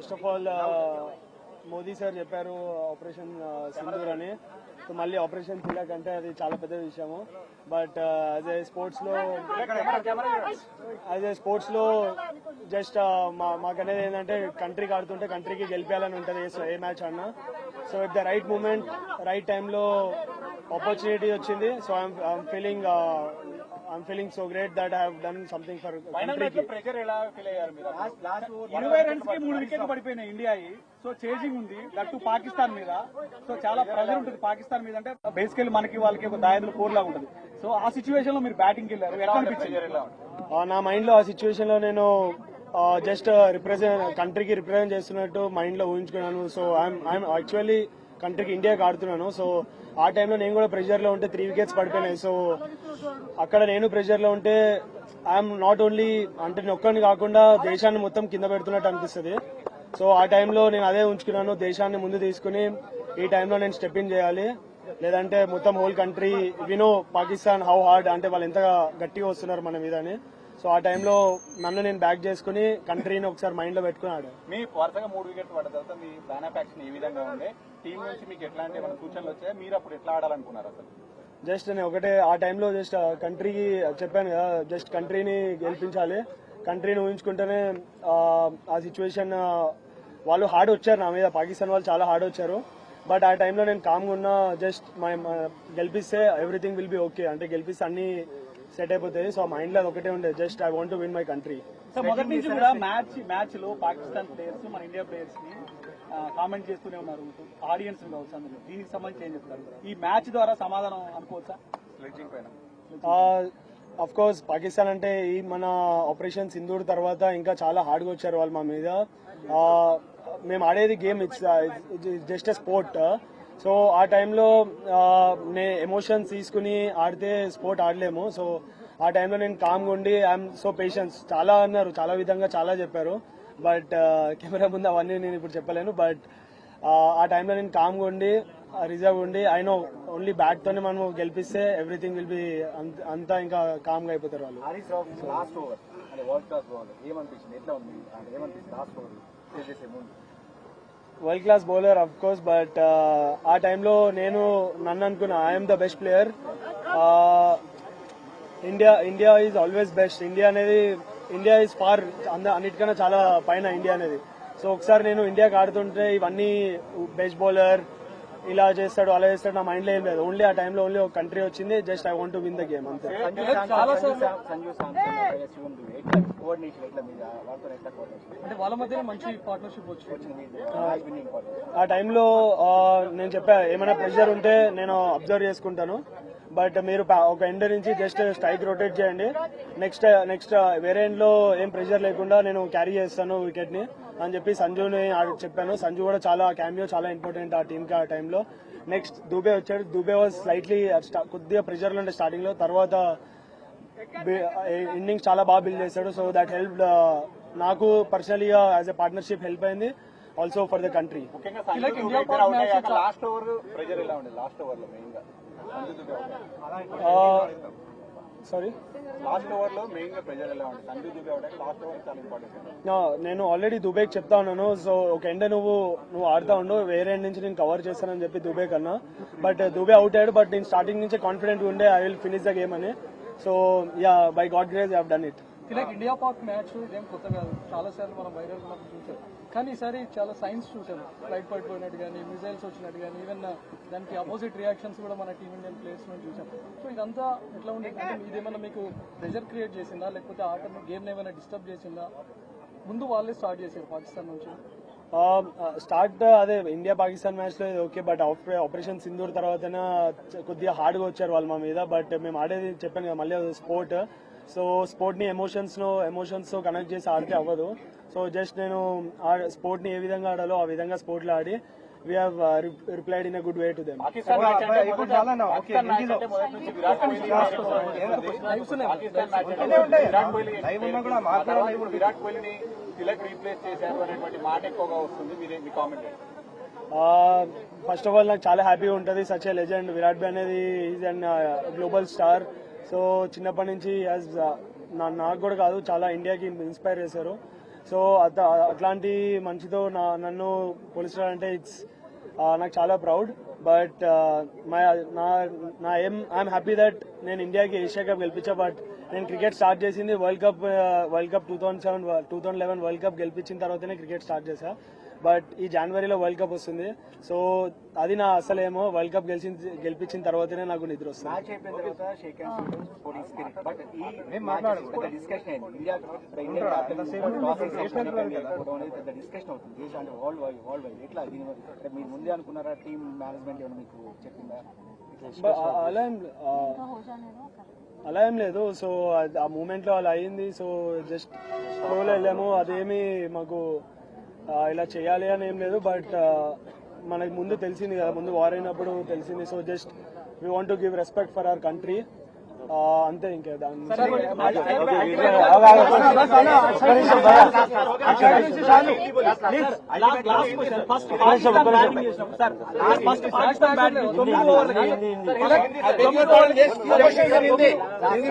First of all Modi sir చెప్పారు operation Sindoor అని. So మళ్ళీ ఆపరేషన్ తిలక్ అంటే అది చాలా పెద్ద విషయము. బట్ యాజ్ ఏ స్పోర్ట్స్ లో జస్ట్ మాకనేది ఏంటంటే కంట్రీకి ఆడుతుంటే కంట్రీకి గెలిపేయాలని ఉంటుంది ఏ మ్యాచ్ ఆడినా. So at the right moment right టైంలో ఆపర్చునిటీ వచ్చింది. So I'm feeling so great that I have done something for కంట్రీకి. ప్రెషర్ ఎలా ఫీల్ అయ్యారు మీరు? 20 రన్స్ కి 3 వికెట్లు పడిపోయినాయి ఇండియా. సో చేజింగ్ ఉంది దట్టు పాకిస్తాన్ మీద. సో చాలా ప్రెషర్ ఉంటుంది పాకిస్తాన్ మీద. అంటే బేసికల్లీ మనకి వాళ్ళకి ఒక దాయదులు కోర్ లాగా ఉంటుంది. సో ఆ సిచ్యువేషన్ లో మీరు బ్యాటింగ్ వెళ్ళారు, ఎలా అనిపించింది? నా మైండ్ లో ఆ సిచ్యువేషన్ లో నేను జస్ట్ కంట్రీకి రిప్రజెంట్ చేస్తున్నట్టు మైండ్ లో ఊహించుకున్నాను. సో ఐఎమ్ యాక్చువల్లీ కంట్రీకి ఇండియాకి ఆడుతున్నాను. సో ఆ టైంలో నేను కూడా ప్రెషర్ లో ఉంటే 3 వికెట్స్ పడిపోయినాయి. సో అక్కడ నేను ప్రెషర్ లో ఉంటే ఐఎమ్ నాట్ ఓన్లీ అంటే నేను ఒక్కడిని కాకుండా దేశాన్ని మొత్తం కింద పెడుతున్నట్టు అనిపిస్తుంది. సో ఆ టైంలో నేను అదే ఉంచుకున్నాను, దేశాన్ని ముందు తీసుకుని ఈ టైంలో నేను స్టెప్ ఇన్ చేయాలి, లేదంటే మొత్తం హోల్ కంట్రీ వినో పాకిస్తాన్ హౌ హార్డ్ అంటే వాళ్ళు ఎంత గట్టిగా వస్తున్నారు మన మీద అని. సో ఆ టైంలో నన్ను నేను బ్యాక్ చేసుకుని కంట్రీని ఒకసారి మైండ్ లో పెట్టుకున్నాడు. మీ వరుసగా 3 వికెట్లు పడ్డ తర్వాత మీ ప్లాన్ ఆఫ్ యాక్షన్ ఏ విధంగా ఉండే? టీం నుంచి మీకు ఎట్లాంటి ఏమైనా సూచనలు వచ్చాయి? మీరు అప్పుడు ఎట్లా ఆడాలనుకున్నారు అసలు? జస్ట్ నేను ఒకటే ఆ టైంలో జస్ట్ కంట్రీకి చెప్పాను కదా, జస్ట్ కంట్రీని గెలిపించాలి, కంట్రీని ఊహించుకుంటేనే ఆ సిచ్యువేషన్ వాళ్ళు హార్డ్ వచ్చారు నా మీద, పాకిస్తాన్ వాళ్ళు చాలా హార్డ్ వచ్చారు. బట్ ఆ టైంలో నేను కామ్గా ఉన్నా. జస్ట్ గెలిపిస్తే ఎవ్రీథింగ్ విల్ బి ఓకే, అంటే గెలిపిస్తే అన్ని సెట్ అయిపోతాయి. సో మైండ్ లో ఒకటే ఉండే, just I want to win my country. So మొదటి నుంచి కూడా మ్యాచ్ లో పాకిస్తాన్ ప్లేయర్స్ మన ఇండియా ప్లేయర్స్ ని కామెంట్ చేస్తూనే ఉన్నారు, ఆడియన్స్ కావచ్చు. అందులో దీనికి సంబంధించి ఏం చెప్తారు? ఈ మ్యాచ్ ద్వారా సమాధానం అనుకోవచ్చా స్లెడ్జింగ్ పైన? అఫ్ కోర్స్ పాకిస్తాన్ అంటే ఈ మన ఆపరేషన్ సింధూర్ తర్వాత ఇంకా చాలా హార్డ్ గా వచ్చారు వాళ్ళు మా మీద. మేము ఆడేది game, it's just a sport. So ఆ టైంలో ఎమోషన్స్ తీసుకుని ఆడితే స్పోర్ట్ ఆడలేము. సో ఆ టైంలో నేను కామ్గా ఉండి ఐఎమ్ సో పేషెన్స్ చాలా అన్నారు, చాలా విధంగా చాలా చెప్పారు. బట్ కెమెరా ముందు అవన్నీ నేను ఇప్పుడు చెప్పలేను. బట్ ఆ టైంలో నేను కామ్గా ఉండి రిజర్వ్ ఉండి ఐ నో ఓన్లీ బ్యాట్ తోనే మనం గెలిపిస్తే ఎవ్రీథింగ్ విల్ బి అంతా ఇంకా కామ్గా అయిపోతారు వాళ్ళు. World class bowler of course, but ఆ టైంలో నేను నన్ను అనుకున్నా I'm the best player. India is always best. India is far అన్నిటికన్నా చాలా పైన ఇండియా అనేది. సో ఒకసారి నేను ఇండియాకి ఆడుతుంటే ఇవన్నీ బెస్ట్ బౌలర్ ఇలా చేస్తాడు అలా చేస్తాడు నా మైండ్ లో ఏం లేదు. ఓన్లీ ఆ టైంలో ఓన్లీ ఒక కంట్రీ వచ్చింది, just I want to win the game అంతే. ఆ టైంలో నేను చెప్పా ఏమైనా ప్రెషర్ ఉంటే నేను అబ్జర్వ్ చేసుకుంటాను, బట్ మీరు ఒక ఎండ్ నుంచి జస్ట్ స్ట్రైక్ రొటేట్ చేయండి, నెక్స్ట్ వేరే ఎండ్ లో ఏం ప్రెషర్ లేకుండా నేను క్యారీ చేస్తాను వికెట్ ని అని చెప్పి సంజుని చెప్పాను. సంజు కూడా చాలా క్యామియో చాలా ఇంపార్టెంట్ ఆ టీమ్ కి ఆ టైంలో. నెక్స్ట్ దూబే వచ్చాడు. దూబే వాజ్ స్లైట్లీ కొద్దిగా ప్రెషర్ లో ఉండే స్టార్టింగ్ లో, తర్వాత ఇన్నింగ్స్ చాలా బాగా బిల్డ్ చేశాడు. సో దట్ హెల్ప్ నాకు పర్సనలీగా యాజ్ ఎ పార్ట్నర్షిప్ హెల్ప్ అయింది, also for the country. Sorry నేను ఆల్రెడీ దుబేకి చెప్తా ఉన్నాను. సో ఒక ఎండ నువ్వు ఆడుతా ఉండు, వేరే ఎండ్ నుంచి నేను కవర్ చేస్తానని చెప్పి దుబే కన్నా. బట్ దుబే అవుట్ అయ్యాడు, బట్ నేను స్టార్టింగ్ నుంచే కాన్ఫిడెంట్ ఉండే I will finish the game అని. So yeah by God grace I have done it. India Pak match ఇదేం కొత్త కాదు, చాలా సార్లు మనం వైరల్ మనం చూసాం. కానీ ఈసారి చాలా సైన్స్ చూసాము, ఫ్లైట్ పడిపోయినట్టు కానీ మిజైల్స్ వచ్చినట్టు కానీ ఈవెన్ దానికి అపోజిట్ రియాక్షన్స్ కూడా మన టీమ్ ఇండియన్ ప్లేయర్స్ నుంచి చూసాం. సో ఇదంతా ఎట్లా ఉంది అంటే ఇదేమన్నా మీకు ప్రెజర్ క్రియేట్ చేసిందా, లేకపోతే ఆటను గేమ్ ఏమైనా డిస్టర్బ్ చేసిందా? ముందు వాళ్ళే స్టార్ట్ చేశారు పాకిస్తాన్ నుంచి. స్టార్ట్ అదే ఇండియా పాకిస్తాన్ మ్యాచ్ లో ఓకే, బట్ ఆపరేషన్ సింధూర్ తర్వాతనే కొద్దిగా హార్డ్ గా వచ్చారు వాళ్ళు మా మీద. బట్ మేము ఆడేది చెప్పాను కదా మళ్ళీ స్పోర్ట్. సో స్పోర్ట్ ని ఎమోషన్స్ తో కనెక్ట్ చేసి ఆడితే అవ్వదు. సో జస్ట్ నేను ఆ స్పోర్ట్ ని ఏ విధంగా ఆడాలో ఆ విధంగా స్పోర్ట్ లో ఆడి we have replied in a good way to them. First of all నాకు చాలా హ్యాపీగా ఉంటుంది. సచ్ ఏ లెజెండ్ విరాట్ భాయ్ అనేది is an global star. So చిన్నప్పటి నుంచి నాకు కూడా కాదు చాలా ఇండియాకి ఇన్స్పైర్ చేశారు. సో అట్లాంటి మనిషితో నన్ను పోలిస్తారంటే ఇట్స్ నాకు చాలా ప్రౌడ్. బట్ నా ఏం ఐఎమ్ హ్యాపీ దట్ నేను ఇండియాకి ఏషియా కప్ గెలిపించా. బట్ నేను క్రికెట్ స్టార్ట్ చేసింది వరల్డ్ కప్ 2011 వరల్డ్ కప్ గెలిపించిన తర్వాతనే క్రికెట్ స్టార్ట్ చేశా. బట్ ఈ జనవరిలో వరల్డ్ కప్ వస్తుంది. సో అది నా అసలేమో వరల్డ్ కప్ గెలిపించిన తర్వాతనే నాకు నిద్ర వస్తుంది. మ్యాచ్ అయిపోయిన తర్వాత shake hands sporting spirit but ఈ మ్యాచ్ డిస్కషన్ అయింది. ఇండియా పెద్ద డిస్కషన్ అవుతుంది దేశం అంటే వరల్డ్ వైడ్ ఎట్లా దీని మీరు ముందే అనుకున్నారా? టీమ్ మేనేజ్మెంట్ ఏమైనా మీకు చెప్పిందా? అలా ఏం లేదు. సో ఆ మూమెంట్ లో అలా అయింది. సో జస్ట్ ఫ్లోలో వెళ్ళాము. అదేమి మాకు ఇలా చేయాలి అని ఏం లేదు. బట్ మనకు ముందు తెలిసింది కదా, ముందు వార్ అయినప్పుడు తెలిసింది. So just we want to give respect for our country, అంతే. ఇంకా దాని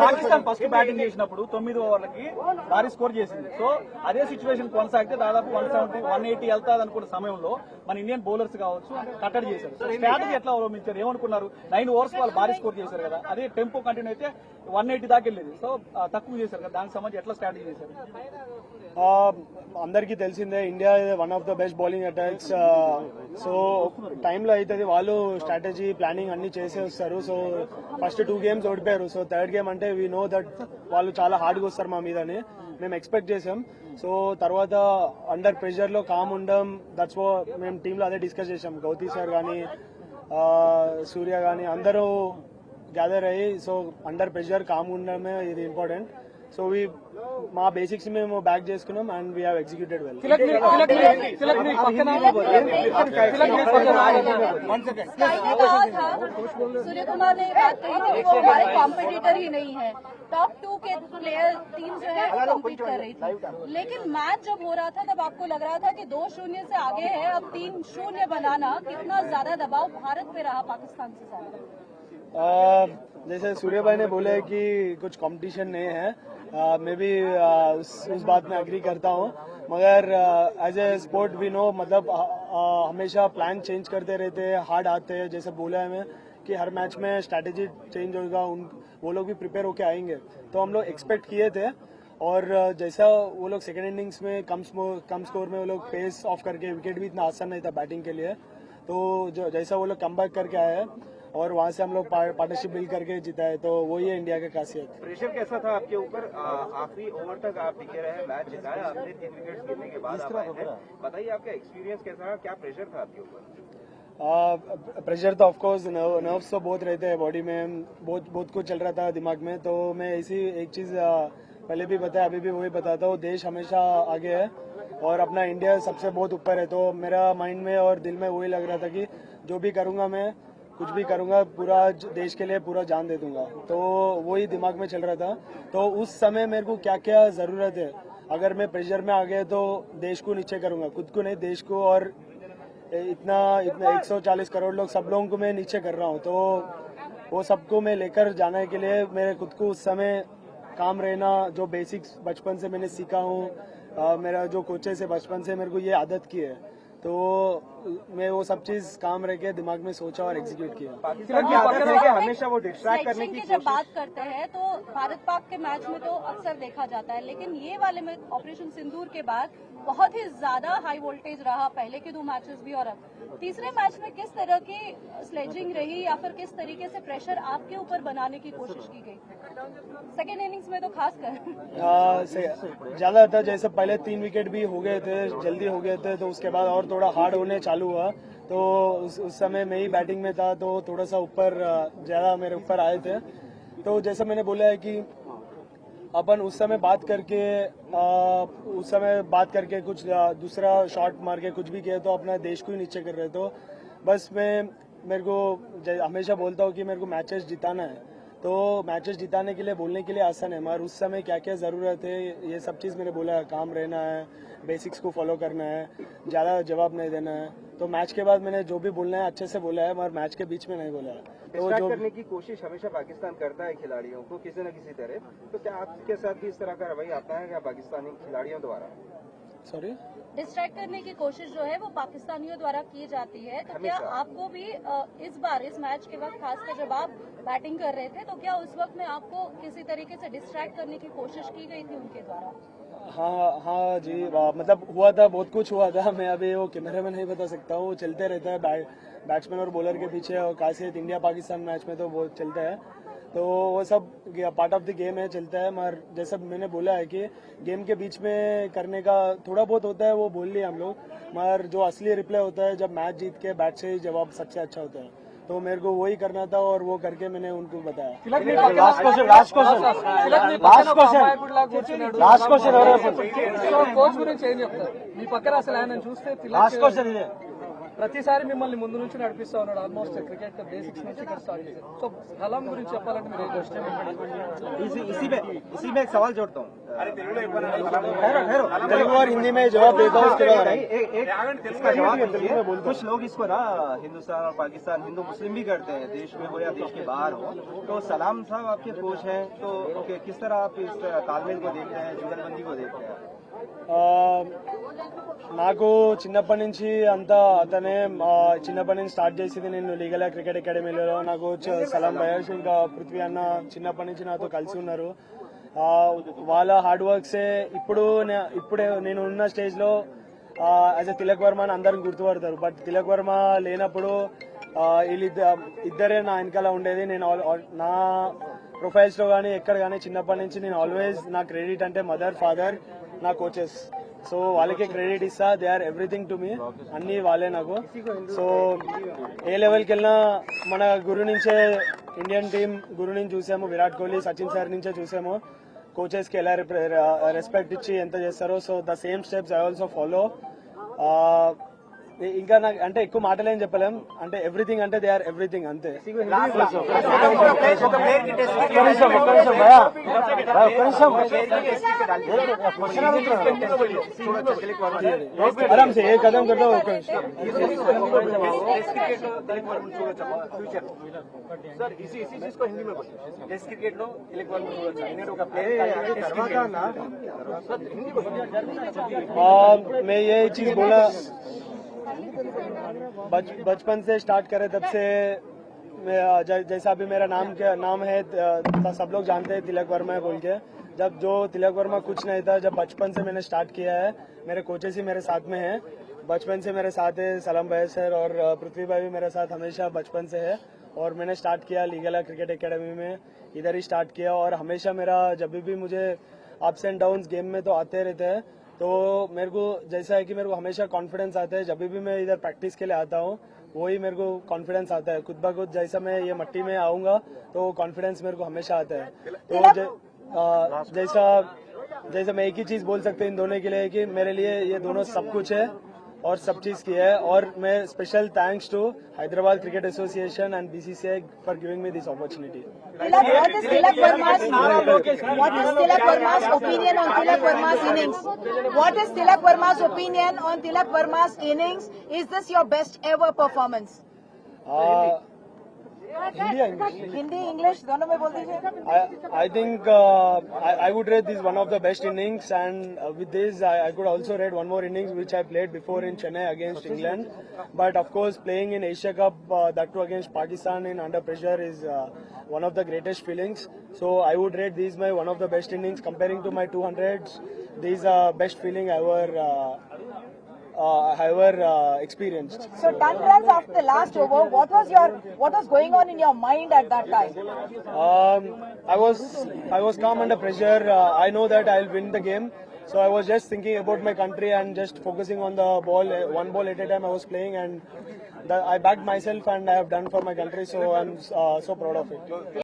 పాకిస్తాన్ ఫస్ట్ బ్యాటింగ్ చేసినప్పుడు 9 ఓవర్లకి భారీ స్కోర్ చేసింది. సో అదే సిచ్యువేషన్ కొనసాగితే దాదాపు 170, 180 వెళ్తాది అనుకున్న సమయంలో మన ఇండియన్ బౌలర్స్ కావచ్చు కట్టడి చేశారు. స్ట్రాటజీ ఎట్లా అవలంబించారు? ఏమనుకున్నారు? 9 ఓవర్స్ వాళ్ళు భారీ స్కోర్ చేశారు కదా, అదే టెంపో కంటిన్యూ అయితే 180 దాకా వెళ్ళేది. సో తక్కువ చేశారు కదా, దానికి సంబంధించి ఎట్లా స్ట్రాటజీ చేశారు? అందరికీ తెలిసిందే India one of the best bowling attacks. So టైంలో అవుతుంది, వాళ్ళు స్ట్రాటజీ ప్లానింగ్ అన్ని చేసే వస్తారు. సో ఫస్ట్ 2 games ఓడిపోయారు. సో థర్డ్ గేమ్ అంటే వీ నో దట్ వాళ్ళు చాలా హార్డ్గా వస్తారు మా మీదని మేము ఎక్స్పెక్ట్ చేసాం. సో తర్వాత అండర్ ప్రెషర్ లో కామ్ ఉండడం, దట్స్ మేము టీంలో అదే డిస్కస్ చేసాం. గౌతీ సార్ కానీ సూర్య కానీ అందరూ గ్యాదర్ అయ్యి, సో అండర్ ప్రెషర్ కామ్ ఉండడమే ఇది ఇంపార్టెంట్. సో మా బేసిక్స్ మేము బ్యాక్ చేసుకున్నాం and we have executed well. Suryakumar ने बात कही थी कि वो हमारे कॉम्पिटिटर ही नहीं है, टॉप 2 के प्लेयर टीम जो है कम्पीट कर रही थी. लेकिन मैच जब हो रहा था तब आपको लग रहा था कि 2-0 से आगे है, अब 3-0 बनाना कितना ज्यादा दबाव भारत पे रहा पाकिस्तान से ज्यादा? जैसे सूर्य भाई ने बोला है कि कुछ कंपटीशन नहीं है, मैं भी उस बात में एग्री करता हूँ. मगर as a sport we know, मतलब हमेशा प्लान चेंज करते रहते हैं, हार्ड आते हैं. जैसे बोला है मैं कि हर मैच में स्ट्रैटेजी चेंज होगा, वो लोग भी प्रिपेयर होके आएंगे. तो हम लोग एक्सपेक्ट किए थे. और जैसा वो लोग सेकेंड इनिंग्स में कम स्कोर में वो लोग पेस ऑफ करके, विकेट भी इतना आसान नहीं था बैटिंग के लिए, तो जैसा वो लोग कमबैक करके आए हैं और वहां से हम लोग पार्टनरशिप बिल्ड करके जीता है. तो वही है इंडिया की खासियत. प्रेशर कैसा था आपके ऊपर? आखिरी ओवर तक आप टिके रहे, मैच जिताया आपने, 3 विकेट गिरने के बाद आप आए हैं. बताइए आपका एक्सपीरियंस कैसा रहा, क्या प्रेशर था आपके ऊपर? प्रेशर तो ऑफकोर्स नर्व्स तो बहुत रहते हैं बॉडी में, बहुत कुछ चल रहा था दिमाग में. तो मैं इसी एक चीज पहले भी बताया, अभी भी वही बताता हूँ, देश हमेशा आगे है और अपना इंडिया सबसे बहुत ऊपर है. तो मेरा माइंड में और दिल में वही लग रहा था कि जो भी करूंगा मैं, कुछ भी करूंगा, पूरा देश के लिए पूरा जान दे दूंगा. तो वही दिमाग में चल रहा था. तो उस समय मेरे को क्या क्या जरूरत है, अगर मैं प्रेशर में आ गया तो देश को नीचे करूंगा, खुद को नहीं, देश को. और इतना 140 करोड़ लोग, सब लोगों को मैं नीचे कर रहा हूँ. तो वो सबको मैं लेकर जाने के लिए मेरे खुद को उस समय काम रहना, जो बेसिक्स बचपन से मैंने सीखा हूँ, मेरा जो कोचेस है बचपन से मेरे को ये आदत की है. तो मैं वो सब चीज काम रह के दिमाग में सोचा और एग्जीक्यूट किया. हमेशा वो डिस्ट्रैक्ट करने की जब बात करते हैं तो भारत पाक के मैच में तो अक्सर देखा जाता है, लेकिन ये वाले में ऑपरेशन सिंदूर के बाद बहुत ही ज्यादा हाई वोल्टेज रहा, पहले के 2 मैचेस भी और अब तीसरे मैच में किस तरह की स्लेजिंग रही या फिर किस तरीके से प्रेशर आपके ऊपर बनाने की कोशिश की गई सेकेंड इनिंग्स में? तो खासकर ज्यादा था, जैसे पहले 3 विकेट भी हो गए थे, जल्दी हो गए थे, तो उसके बाद और थोड़ा हार्ड होने चालू हुआ. तो उस समय मैं ही बैटिंग में था, तो थोड़ा सा ऊपर ज्यादा मेरे ऊपर आए थे. तो जैसा मैंने बोला है कि अपन उस समय बात करके कुछ दूसरा शॉट मार के कुछ भी किया तो अपना देश को ही नीचे कर रहे. तो बस मेरे को हमेशा बोलता हूँ कि मेरे को मैचेस जिताना है. तो मैचेस जिताने के लिए बोलने के लिए आसान है, मगर उस समय क्या क्या जरूरत है ये सब चीज मैंने बोला. काम रहना है, बेसिक्स को फॉलो करना है, ज्यादा जवाब नहीं देना है. तो मैच के बाद मैंने जो भी बोलना है अच्छे से बोला है, मगर मैच के बीच में नहीं बोला है. तो डिस्ट्रैक्ट करने की कोशिश हमेशा पाकिस्तान करता है खिलाड़ियों को किसी न किसी तरह. तो क्या आपके साथ भी इस तरह का रवैया अपनाया गया पाकिस्तानी खिलाड़ियों द्वारा? सॉरी डिस्ट्रैक्ट करने की कोशिश जो है वो पाकिस्तानियों द्वारा की जाती है, तो क्या आपको भी इस बार इस मैच के वक्त खासकर जब आप बैटिंग कर रहे थे तो क्या उस वक्त में आपको किसी तरीके से डिस्ट्रैक्ट करने की कोशिश की गई थी उनके द्वारा? हाँ जी, मतलब हुआ था, बहुत कुछ हुआ था। मैं अभी वो कैमरे में नहीं बता सकता हूँ। चलते रहता है बैट्समैन और बॉलर के पीछे, और खासियत इंडिया पाकिस्तान मैच में तो बहुत चलता है, तो वो सब पार्ट ऑफ द गेम है, चलता है। मगर जैसा मैंने बोला है कि गेम के बीच में करने का थोड़ा बहुत होता है, वो बोल लिए हम लोग, मगर जो असली रिप्ले होता है जब मैच जीत के बैट से ही जवाब सबसे अच्छा होता है, तो मेरे को वही करना था और वो करके मैंने उनको बताया। లాస్ట్ క్వశ్చన్ సో కోచ్ గురించి ఏం చెప్తారు? మీ పక్కన అసలు ఆయన చూస్తే తిలక్ ప్రతిసారి మిమ్మల్ని ముందు నుంచి నడిపిస్తా ఉన్నాడు, ఆల్మోస్ట్ క్రికెట్ బేసిక్స్ నుంచి ఇక్కడ స్టార్ట్ చేశారు. సో సలాం గురించి చెప్పాలంటే మీరు ఏం చేస్తారు? इसी में एक सवाल जोड़ता हूँ। तेलुगु और हिंदी में जवाब देता हूँ, उसके बाद इसका जवाब दीजिए। कुछ लोग इसको ना हिंदुस्तान और पाकिस्तान हिंदू मुस्लिम भी करते हैं, देश में हो या देश के बाहर हो। तो सलाम साहब आपके कोच हैं, तो किस तरह आप इस तालमेल को देख रहे हैं, जुगलबंदी को देख रहे हैं? నాకు చిన్నప్పటి నుంచి అంతా అతనే చిన్నప్పటి నుంచి స్టార్ట్ చేసింది. నేను లీగల్ క్రికెట్ అకాడమీలో నాకు సలాం భయర్స్ ఇంకా పృథ్వీ అన్న చిన్నప్పటి నుంచి నాతో కలిసి ఉన్నారు. వాళ్ళ హార్డ్ వర్క్సే ఇప్పుడే నేను ఉన్న స్టేజ్ లో యాజ్ ఎ తిలక్ వర్మ అని అందరికి గుర్తుపడతారు. బట్ తిలక్ వర్మ లేనప్పుడు ఇద్దరే నా వెనకాల ఉండేది. నేను నా ప్రొఫైల్స్ లో కానీ ఎక్కడ కానీ చిన్నప్పటి నుంచి నేను ఆల్వేస్ నా క్రెడిట్ అంటే మదర్, ఫాదర్, నా కోచెస్, సో వాళ్ళకే క్రెడిట్ ఇస్తా. They are everything to me, అన్ని వాళ్ళే నాకు. సో ఏ లెవెల్కి వెళ్ళినా మన గురు నుంచే, ఇండియన్ టీం గురు నుంచి చూసాము, విరాట్ కోహ్లీ, సచిన్ సార్ నుంచే చూసాము కోచెస్ కి ఎలా రెస్పెక్ట్ ఇచ్చి ఎంత చేస్తారో. So the same steps I also follow. ఇంకా నాకు అంటే ఎక్కువ మాటలేం చెప్పలేం, అంటే ఎవ్రీథింగ్ అంటే దే ఆర్ ఎవ్రీథింగ్ అంతే. आराम से एक कदम कर दो. सर इसी चीज को हिंदी में टेस्ट क्रिकेट लो मैं ये चीज बोला, बचपन से स्टार्ट करे तब से जैसा अभी मेरा नाम है सब लोग जानते हैं तिलक वर्मा है बोल के. जब जो तिलक वर्मा कुछ नहीं था, जब बचपन से मैंने स्टार्ट किया है, मेरे कोचेस ही मेरे साथ में है, बचपन से मेरे साथ है. सलाम भाई सर और पृथ्वी भाई भी मेरे साथ हमेशा बचपन से है. और मैंने स्टार्ट किया लीगल क्रिकेट एकेडमी में, इधर ही स्टार्ट किया. और हमेशा मेरा जब भी मुझे अप्स एंड डाउन्स गेम में तो आते रहते हैं, तो मेरे को जैसा है कि मेरे को हमेशा कॉन्फिडेंस आता है. जब भी मैं इधर प्रैक्टिस के लिए आता हूँ, वही मेरे को कॉन्फिडेंस आता है खुद ब खुद. जैसा मैं ये मट्टी में आऊंगा तो कॉन्फिडेंस मेरे को हमेशा आता है. तो जैसा मैं एक ही चीज बोल सकते हैं इन दोनों के लिए कि मेरे लिए ये दोनों सब कुछ है और सब चीज की है. और मैं special thanks to Hyderabad cricket association and BCCI for giving me this opportunity. What is Tilak Verma's opinion on Tilak Verma's innings? What is Tilak Verma's opinion on Tilak Verma's innings? Is this your best ever performance? Hindi English दोनों में बोल दीजिए. I think I would rate this one of the best innings, and with this I could also rate one more innings which I played before in Chennai against England. But of course, playing in Asia Cup, that too against Pakistan in under pressure, is one of the greatest feelings. So I would rate these my one of the best innings. Comparing to my 200s, these are best feeling I ever experienced. So 10 runs after the last over. What was going on in your mind at that time? I was calm under pressure. I know that I'll win the game. So I was just thinking about my country and just focusing on the ball, one ball at a time I was playing, and I backed myself and I have done for my country. So I'm so proud of it.